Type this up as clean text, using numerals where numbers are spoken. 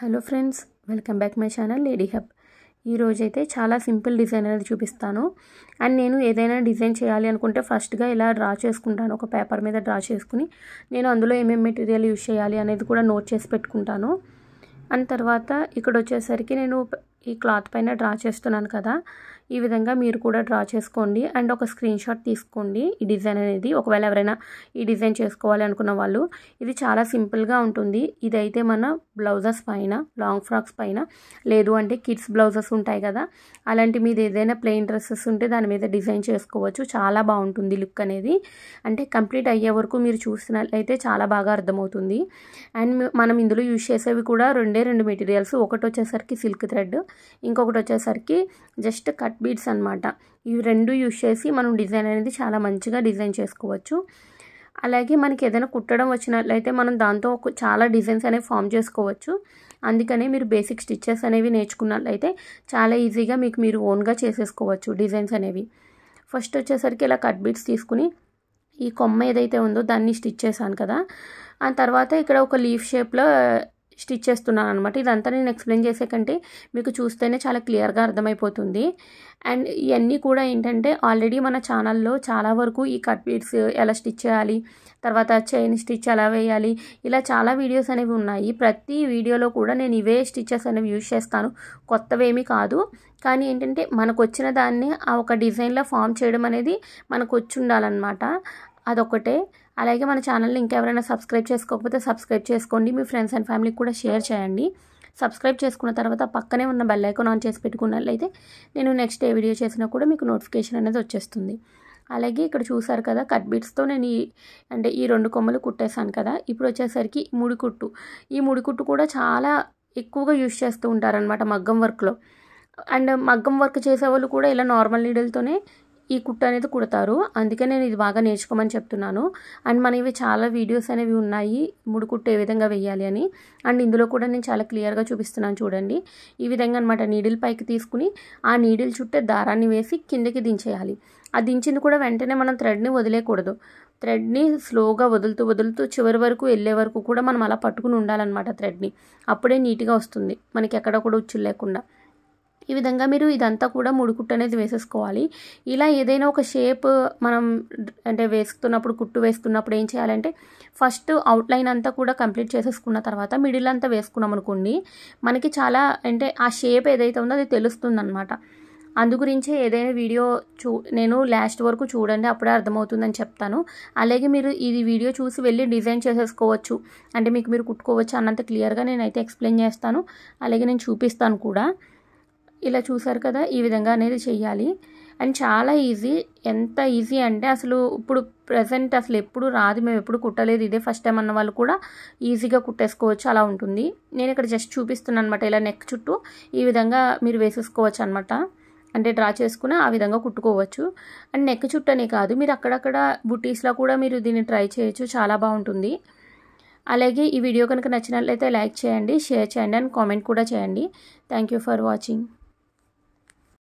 Hello friends, welcome back my channel lady hub. ఈరోజైతే చాలా simple design అనేది చూపిస్తాను. అండ్ నేను ఏదైనా డిజైన్ చేయాలి అనుకుంటే ఫస్ట్గా ఇలా డ్రా చేసుకుంటాను. ఒక పేపర్ మీద డ్రా చేసుకుని నేను అందులో ఏమేమి మెటీరియల్ యూజ్ చేయాలి అనేది కూడా నోట్ చేసి పెట్టుకుంటాను. అండ్ తర్వాత ఇక్కడ వచ్చేసరికి నేను ఈ క్లాత్ పైన డ్రా చేస్తున్నాను కదా, ఈ విధంగా మీరు కూడా డ్రా చేసుకోండి. అండ్ ఒక స్క్రీన్ షాట్ తీసుకోండి ఈ డిజైన్ అనేది. ఒకవేళ ఎవరైనా ఈ డిజైన్ చేసుకోవాలి అనుకున్న వాళ్ళు, ఇది చాలా సింపుల్గా ఉంటుంది. ఇదైతే మన బ్లౌజెస్ పైన, లాంగ్ ఫ్రాక్స్ పైన, లేదు అంటే కిడ్స్ బ్లౌజెస్ ఉంటాయి కదా, అలాంటి మీద ఏదైనా ప్లెయిన్ డ్రెస్సెస్ ఉంటే దాని మీద డిజైన్ చేసుకోవచ్చు. చాలా బాగుంటుంది లుక్ అనేది. అంటే కంప్లీట్ అయ్యే వరకు మీరు చూసినట్లయితే చాలా బాగా అర్థమవుతుంది. అండ్ మనం ఇందులో యూజ్ చేసేవి కూడా రెండు మెటీరియల్స్. ఒకటి వచ్చేసరికి సిల్క్ థ్రెడ్, ఇంకొకటి వచ్చేసరికి జస్ట్ కట్ బీడ్స్ అనమాట. ఇవి రెండు యూజ్ చేసి మనం డిజైన్ అనేది చాలా మంచిగా డిజైన్ చేసుకోవచ్చు. అలాగే మనకి ఏదైనా కుట్టడం వచ్చినట్లయితే మనం దాంతో చాలా డిజైన్స్ అనేవి ఫామ్ చేసుకోవచ్చు. అందుకనే మీరు బేసిక్ స్టిచ్చెస్ అనేవి నేర్చుకున్నట్లయితే చాలా ఈజీగా మీరు ఓన్గా చేసేసుకోవచ్చు డిజైన్స్ అనేవి. ఫస్ట్ వచ్చేసరికి ఇలా కట్ బీడ్స్ తీసుకుని ఈ కొమ్మ ఏదైతే ఉందో దాన్ని స్టిచ్ చేశాను కదా, ఆ తర్వాత ఇక్కడ ఒక లీఫ్ షేప్లో స్టిచ్ చేస్తున్నాను అనమాట. ఇదంతా నేను ఎక్స్ప్లెయిన్ చేసే కంటే మీకు చూస్తేనే చాలా క్లియర్గా అర్థమైపోతుంది. అండ్ ఇవన్నీ కూడా ఏంటంటే ఆల్రెడీ మన ఛానల్లో చాలా వరకు ఈ కట్ బీడ్స్ ఎలా స్టిచ్ చేయాలి, తర్వాత చైన్ స్టిచ్ ఎలా వేయాలి, ఇలా చాలా వీడియోస్ అనేవి ఉన్నాయి. ప్రతి వీడియోలో కూడా నేను ఇవే స్టిచ్చెస్ అనేవి యూజ్ చేస్తాను, కొత్తవేమీ కాదు. కానీ ఏంటంటే మనకు వచ్చిన దాన్ని ఆ ఒక డిజైన్లో ఫామ్ చేయడం అనేది మనకు వచ్చి ఉండాలన్నమాట, అదొకటే. అలాగే మన ఛానల్ని ఇంకెవరైనా సబ్స్క్రైబ్ చేసుకోకపోతే సబ్స్క్రైబ్ చేసుకోండి. మీ ఫ్రెండ్స్ అండ్ ఫ్యామిలీకి కూడా షేర్ చేయండి. సబ్స్క్రైబ్ చేసుకున్న తర్వాత పక్కనే ఉన్న బెల్ ఐకాన్ ఆన్ చేసి పెట్టుకున్నట్లయితే నేను నెక్స్ట్ ఏ వీడియో చేసినా కూడా మీకు నోటిఫికేషన్ అనేది వచ్చేస్తుంది. అలాగే ఇక్కడ చూసారు కదా, కట్ బీడ్స్తో నేను ఈ రెండు కొమ్మలు కుట్టేశాను కదా. ఇప్పుడు వచ్చేసరికి ముడికుట్టు, ఈ ముడికుట్టు కూడా చాలా ఎక్కువగా యూజ్ చేస్తూ ఉంటారనమాట మగ్గం వర్క్లో. అండ్ మగ్గం వర్క్ చేసేవాళ్ళు కూడా ఇలా నార్మల్ నీడిల్తోనే ఈ కుట్టు అనేది కుడతారు. అందుకే నేను ఇది బాగా నేర్చుకోమని చెప్తున్నాను. అండ్ మనవి చాలా వీడియోస్ అనేవి ఉన్నాయి ముడికుట్టు ఏ విధంగా వేయాలి అని. అండ్ ఇందులో కూడా నేను చాలా క్లియర్గా చూపిస్తున్నాను చూడండి. ఈ విధంగా అనమాట నీడిల్ పైకి తీసుకుని ఆ నీడిల్ చుట్టే దారాన్ని వేసి కిందకి దించేయాలి. ఆ దించింది కూడా వెంటనే మనం థ్రెడ్ని వదిలేయకూడదు. థ్రెడ్ని స్లోగా వదులుతూ చివరి వరకు వెళ్ళే వరకు కూడా మనం అలా పట్టుకుని ఉండాలన్నమాట థ్రెడ్ని. అప్పుడే నీట్గా వస్తుంది, మనకి ఎక్కడ కూడా ఉచ్చులు లేకుండా. ఈ విధంగా మీరు ఇదంతా కూడా ముడికుట్టు అనేది వేసేసుకోవాలి. ఇలా ఏదైనా ఒక షేప్ మనం వేసుకున్నప్పుడు, కుట్టు వేసుకున్నప్పుడు ఏం చేయాలంటే ఫస్ట్ అవుట్లైన్ అంతా కూడా కంప్లీట్ చేసేసుకున్న తర్వాత మిడిల్ అంతా వేసుకున్నాం అనుకోండి, మనకి చాలా ఆ షేప్ ఏదైతే ఉందో అది తెలుస్తుంది అనమాట. అందుగురించే ఏదైనా వీడియో నేను లాస్ట్ వరకు చూడండి, అప్పుడే అర్థమవుతుందని చెప్తాను. అలాగే మీరు ఇది వీడియో చూసి వెళ్ళి డిజైన్ చేసేసుకోవచ్చు, మీరు కుట్టుకోవచ్చు అన్నంత క్లియర్గా నేనైతే ఎక్స్ప్లెయిన్ చేస్తాను. అలాగే నేను చూపిస్తాను కూడా. ఇలా చూసారు కదా, ఈ విధంగా అనేది చెయ్యాలి. అండ్ చాలా ఈజీ. ఎంత ఈజీ అంటే అసలు ఇప్పుడు ప్రజెంట్ అసలు ఎప్పుడు రాదు, మేము ఎప్పుడు కుట్టలేదు, ఇదే ఫస్ట్ టైం అన్న వాళ్ళు కూడా ఈజీగా కుట్టేసుకోవచ్చు, అలా ఉంటుంది. నేను ఇక్కడ జస్ట్ చూపిస్తున్నాను అనమాట. ఇలా నెక్ చుట్టూ ఈ విధంగా మీరు వేసేసుకోవచ్చు అనమాట. డ్రా చేసుకుని ఆ విధంగా కుట్టుకోవచ్చు. అండ్ నెక్ చుట్టూ అనే కాదు, మీరు అక్కడక్కడ బుటీస్లో కూడా మీరు దీన్ని ట్రై చేయొచ్చు, చాలా బాగుంటుంది. అలాగే ఈ వీడియో కనుక నచ్చినట్లయితే లైక్ చేయండి, షేర్ చేయండి అండ్ కామెంట్ కూడా చేయండి. Thank you for watching.